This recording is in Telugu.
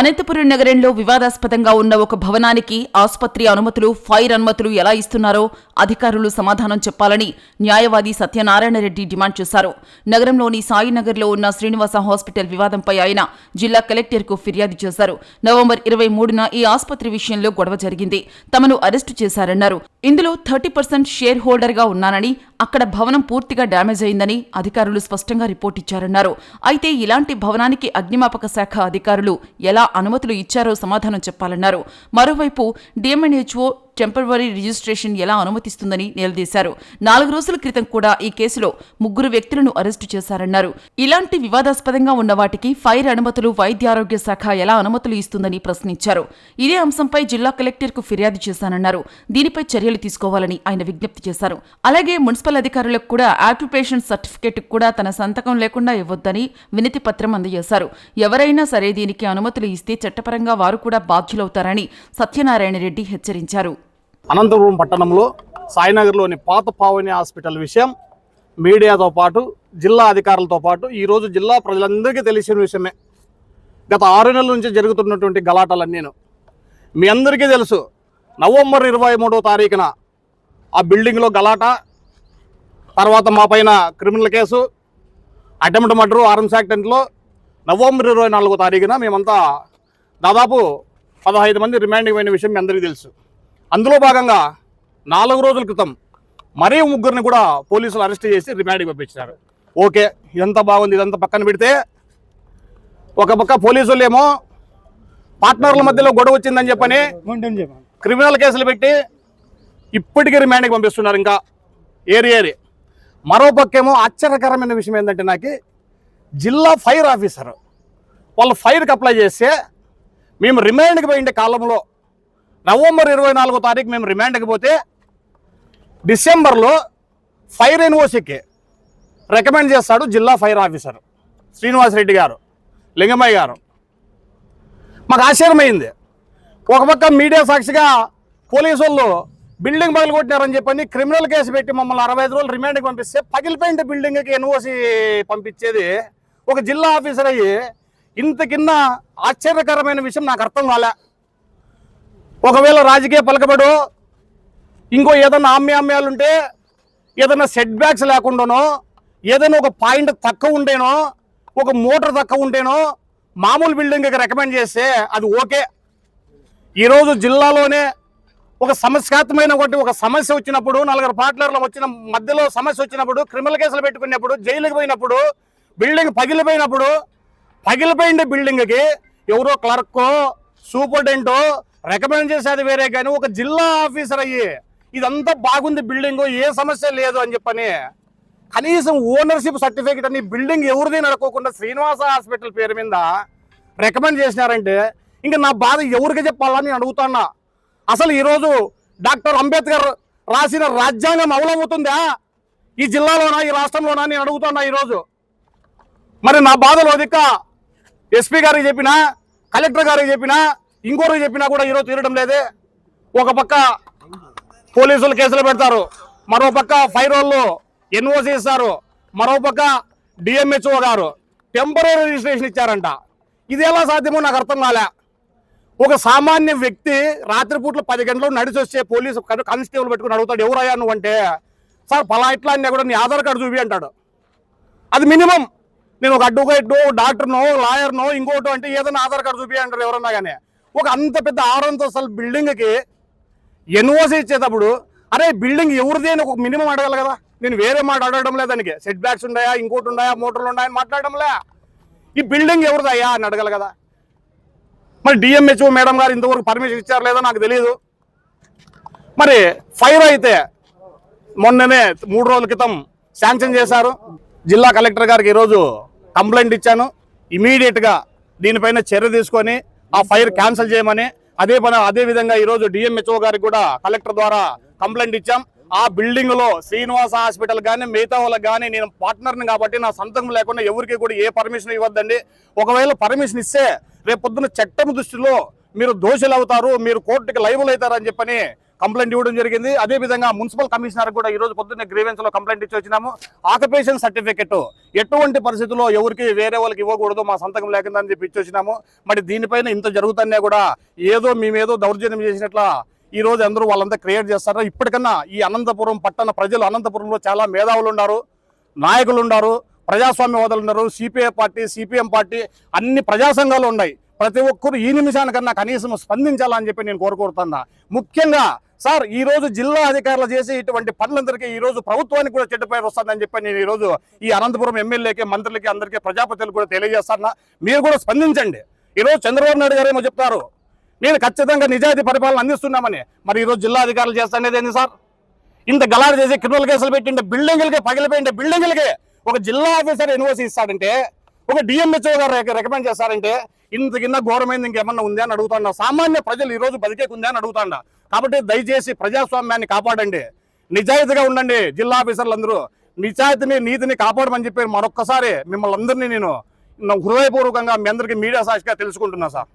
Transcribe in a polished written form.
అనంతపురం నగరంలో వివాదాస్పదంగా ఉన్న ఒక భవనానికి ఆసుపత్రి అనుమతులు, ఫైర్ అనుమతులు ఎలా ఇస్తున్నారో అధికారులు సమాధానం చెప్పాలని న్యాయవాది సత్యనారాయణ రెడ్డి డిమాండ్ చేశారు. నగరంలోని సాయినగర్లో ఉన్న శ్రీనివాస హాస్పిటల్ వివాదంపై ఆయన జిల్లా కలెక్టర్కు ఫిర్యాదు చేశారు. నవంబర్ 23న ఈ ఆసుపత్రి విషయంలో గొడవ జరిగింది. తమను అరెస్టు చేశారన్నారు. ఇందులో 30% షేర్ హోల్డర్గా ఉన్నానని, అక్కడ భవనం పూర్తిగా డ్యామేజ్ అయిందని అధికారులు స్పష్టంగా రిపోర్ట్ ఇచ్చారన్నారు. అయితే ఇలాంటి భవనానికి అగ్నిమాపక శాఖ అధికారులు ఎలా అనుమతులు ఇచ్చారో సమాధానం చెప్పాలన్నారు. మరోవైపు డిఎంఎన్హెచ్ఓ టెంపరరీ రిజిస్ట్రేషన్ ఎలా అనుమతిస్తుందని నిలదీశారు. 4 రోజుల క్రితం కూడా ఈ కేసులో 3 వ్యక్తులను అరెస్టు చేశారన్నారు. ఇలాంటి వివాదాస్పదంగా ఉన్న వాటికి ఫైర్ అనుమతులు వైద్యారోగ్య శాఖ ఎలా అనుమతులు ఇస్తుందని ప్రశ్నించారు. ఇదే అంశంపై జిల్లా కలెక్టర్కు ఫిర్యాదు చేశానన్నారు. దీనిపై చర్యలు తీసుకోవాలని ఆయన విజ్ఞప్తి చేశారు. అలాగే మున్సిపల్ అధికారులకు కూడా ఆక్యుపేషన్ సర్టిఫికేట్ కూడా తన సంతకం లేకుండా ఇవ్వొద్దని వినతి పత్రం అందజేశారు. ఎవరైనా సరే దీనికి అనుమతులు ఇస్తే చట్టపరంగా వారు కూడా బాధ్యులవుతారని సత్యనారాయణ రెడ్డి హెచ్చరించారు. అనంతపురం పట్టణంలో సాయినగర్లోని పాత పావని హాస్పిటల్ విషయం మీడియాతో పాటు జిల్లా అధికారులతో పాటు ఈరోజు జిల్లా ప్రజలందరికీ తెలిసిన విషయమే. గత 6 నెలల నుంచి జరుగుతున్నటువంటి గలాటాలన్నీను మీ అందరికీ తెలుసు. నవంబర్ 23వ తారీఖున ఆ బిల్డింగ్లో గలాట, తర్వాత మా పైన criminal case, attempt murder, arms యాక్సిడెంట్లో నవంబర్ 24వ తారీఖున మేమంతా దాదాపు 15 మంది రిమాండింగ్ అయిన విషయం మీ అందరికీ తెలుసు. అందులో భాగంగా 4 రోజుల క్రితం మరీ 3 కూడా పోలీసులు అరెస్ట్ చేసి రిమాండ్కి పంపించారు. ఓకే, ఇదంతా బాగుంది. ఇదంతా పక్కన పెడితే ఒక పక్క పోలీసులు ఏమో పార్ట్నర్ల మధ్యలో గొడవ వచ్చిందని చెప్పని క్రిమినల్ కేసులు పెట్టి ఇప్పటికీ రిమాండ్కి పంపిస్తున్నారు. ఇంకా ఏరి మరో పక్కేమో ఆశ్చర్యకరమైన విషయం ఏంటంటే, నాకు జిల్లా ఫైర్ ఆఫీసర్ వాళ్ళు ఫైర్కి అప్లై చేస్తే మేము రిమాండ్కి పోయిండే కాలంలో నవంబర్ 24వ తారీఖు మేము రిమాండ్కి పోతే డిసెంబర్లో ఫైర్ ఎన్ఓసికి రికమెండ్ చేస్తాడు జిల్లా ఫైర్ ఆఫీసర్ శ్రీనివాసరెడ్డి గారు, లింగమయ్య గారు. మాకు ఆశ్చర్యమైంది. ఒక పక్క మీడియా సాక్షిగా పోలీసు వాళ్ళు బిల్డింగ్ పగలగొట్టినారని చెప్పని క్రిమినల్ కేసు పెట్టి మమ్మల్ని 65 రోజులు రిమాండ్కి పంపిస్తే పగిలిపోయిన బిల్డింగ్కి ఎన్ఓసి పంపించేది ఒక జిల్లా ఆఫీసర్ అయ్యి ఇంతకిన్న ఆశ్చర్యకరమైన విషయం నాకు అర్థం కాలే. ఒకవేళ రాజకీయ పలకబడు ఇంకో ఏదైనా ఆమ్యాలుంటే, ఏదైనా సెట్ బ్యాక్స్ లేకుండానో, ఏదైనా ఒక పాయింట్ తక్కువ ఉంటేనో, ఒక మోటార్ తక్కువ ఉంటేనో మామూలు బిల్డింగ్కి రికమెండ్ చేస్తే అది ఓకే. ఈరోజు జిల్లాలోనే ఒక సమస్యాత్మకమైన ఒక సమస్య వచ్చినప్పుడు, 4 పార్ట్నర్లు వచ్చిన మధ్యలో సమస్య వచ్చినప్పుడు, క్రిమినల్ కేసులు పెట్టుకున్నప్పుడు, జైలుకి పోయినప్పుడు, బిల్డింగ్ పగిలిపోయిన బిల్డింగ్కి ఎవరో క్లర్కో సూపరింటెండెంటో రికమెండ్ చేసేది వేరే, కానీ ఒక జిల్లా ఆఫీసర్ అయ్యి ఇదంతా బాగుంది, బిల్డింగ్ ఏ సమస్య లేదు అని చెప్పని కనీసం ఓనర్షిప్ సర్టిఫికేట్ అని బిల్డింగ్ ఎవరిది నడుకోకుండా శ్రీనివాస హాస్పిటల్ పేరు మీద రికమెండ్ చేసినారంటే ఇంకా నా బాధ ఎవరికి చెప్పాలని అడుగుతున్నా. అసలు ఈరోజు డాక్టర్ అంబేద్కర్ రాసిన రాజ్యాంగం అమలవుతుందా ఈ జిల్లాలోనా, ఈ రాష్ట్రంలోనా నేను అడుగుతున్నా ఈరోజు. మరి నా బాధలో దిక్క ఎస్పీ గారికి చెప్పినా, కలెక్టర్ గారికి చెప్పినా, ఇంకోరికి చెప్పినా కూడా ఈరోజు తీరడం లేదే. ఒక పక్క పోలీసులు కేసులు పెడతారు, మరో పక్క ఫైర్ వాళ్ళు ఎన్ఓసి ఇస్తారు, మరో పక్క డిఎంహెచ్ఓ గారు టెంపరరీ రిజిస్ట్రేషన్ ఇచ్చారంట. ఇది ఎలా సాధ్యమో నాకు అర్థం కాలే. ఒక సామాన్య వ్యక్తి రాత్రిపూట్లు 10 గంటలకు నడిచి వచ్చే పోలీసు కానిస్టేబుల్ పెట్టుకుని అడుగుతాడు, ఎవరయ్యా నువ్వు అంటే, సార్ పలా ఇట్లా అన్నా కూడా నీ ఆధార్ కార్డు చూపి అంటాడు. అది మినిమం. నేను ఒక అడ్వకేట్, డాక్టర్నో, లాయర్నో, ఇంకోటో అంటే ఏదైనా ఆధార్ కార్డు చూపి అంటారు ఎవరన్నా. కానీ ఒక అంత పెద్ద 6 అంతస్తుల బిల్డింగ్కి ఎన్ఓసి ఇచ్చేటప్పుడు అరే బిల్డింగ్ ఎవరిది అని ఒక మినిమం అడగాలి కదా. నేను వేరే మాట అడగడం లేదు, దానికి సెట్ బ్యాక్స్ ఉన్నాయా, ఇంకోటి ఉన్నాయా, మోటార్లు ఉన్నాయని మాట్లాడడంలే. ఈ బిల్డింగ్ ఎవరిదయ్యా అని అడగాలి కదా. మరి డిఎంహెచ్ఓ మేడం గారు ఇంతవరకు పర్మిషన్ ఇచ్చారు లేదో నాకు తెలియదు. మరి ఫైర్ అయితే మొన్ననే 3 రోజుల క్రితం శాంక్షన్ చేశారు. జిల్లా కలెక్టర్ గారికి ఈరోజు కంప్లైంట్ ఇచ్చాను. ఇమీడియట్గా దీనిపైన చర్య తీసుకొని ఆ ఫైర్ క్యాన్సిల్ చేయమని, అదే విధంగా ఈరోజు డిఎంహెచ్ఓ గారికి కూడా కలెక్టర్ ద్వారా కంప్లైంట్ ఇచ్చాం. ఆ బిల్డింగ్ లో శ్రీనివాస హాస్పిటల్ కానీ మిగతా వాళ్ళకి కానీ నేను పార్ట్నర్ని కాబట్టి నా సంతకం లేకుండా ఎవరికి కూడా ఏ పర్మిషన్ ఇవ్వద్దండి. ఒకవేళ పర్మిషన్ ఇస్తే రేపు పొద్దున చట్టం దృష్టిలో మీరు దోషులు అవుతారు, మీరు కోర్టుకి లైబుల్ అవుతారు అని చెప్పని కంప్లైంట్ ఇవ్వడం జరిగింది. అదేవిధంగా మున్సిపల్ కమిషనర్ కూడా ఈ రోజు పొద్దున్నే గ్రీవెన్స్ లో కంప్లైంట్ ఇచ్చి వచ్చినాము. ఆక్యుపేషన్ సర్టిఫికెట్ ఎటువంటి పరిస్థితుల్లో ఎవరికి వేరే వాళ్ళకి ఇవ్వకూడదు, మా సంతకం లేకుందని చెప్పి ఇచ్చి వచ్చినాము. మరి దీనిపైన ఇంత జరుగుతున్నా కూడా ఏదో మేమేదో దౌర్జన్యం చేసినట్ల ఈ రోజు అందరూ వాళ్ళంతా క్రియేట్ చేస్తారా? ఇప్పటికన్నా ఈ అనంతపురం పట్టణ ప్రజలు, అనంతపురంలో చాలా మేధావులు ఉన్నారు, నాయకులు ఉన్నారు, ప్రజాస్వామ్యవాదులు ఉన్నారు, సిపిఐ పార్టీ, సిపిఎం పార్టీ, అన్ని ప్రజా సంఘాలు ఉన్నాయి. ప్రతి ఒక్కరు ఈ నిమిషానికన్నా కనీసం స్పందించాలని చెప్పి నేను కోరుకుంటున్నా. ముఖ్యంగా సార్, ఈ రోజు జిల్లా అధికారులు చేసి ఇటువంటి పనులందరికీ ఈ రోజు ప్రభుత్వానికి కూడా చెడ్డ పేరు వస్తుందని చెప్పి నేను ఈ రోజు ఈ అనంతపురం ఎమ్మెల్యేకి, మంత్రులకి, అందరికీ, ప్రజాపతులకు కూడా తెలియజేస్తున్నా. మీరు కూడా స్పందించండి. ఈరోజు చంద్రబాబు నాయుడు గారు ఏమో చెప్తారు, నేను ఖచ్చితంగా నిజాయితీ పరిపాలన అందిస్తున్నామని. మరి ఈరోజు జిల్లా అధికారులు చేస్తానేది ఏంది సార్? ఇంత గలాడు చేసి క్రిమినల్ కేసులు పెట్టింటే, బిల్డింగ్లకే పగిలిపోయింటే, బిల్డింగ్లకే ఒక జిల్లా ఆఫీసర్ ఎన్ఓసి ఇస్తాడంటే, ఒక డిఎంహెచ్ఓ గారు రికమెండ్ చేస్తారంటే, ఇంతకిన్న ఘోరమైంది ఇంకేమన్నా ఉందా అని అడుగుతాండా. సామాన్య ప్రజలు ఈ రోజు బతికేకుందా అని అడుగుతాండా. కాబట్టి దయచేసి ప్రజాస్వామ్యాన్ని కాపాడండి, నిజాయితీగా ఉండండి. జిల్లా ఆఫీసర్లు అందరూ నిజాయితీని, నీతిని కాపాడమని చెప్పి మరొక్కసారి మిమ్మల్ని అందరినీ నేను హృదయపూర్వకంగా మీ అందరికీ మీడియా సాక్షిగా తెలుసుకుంటున్నా సార్.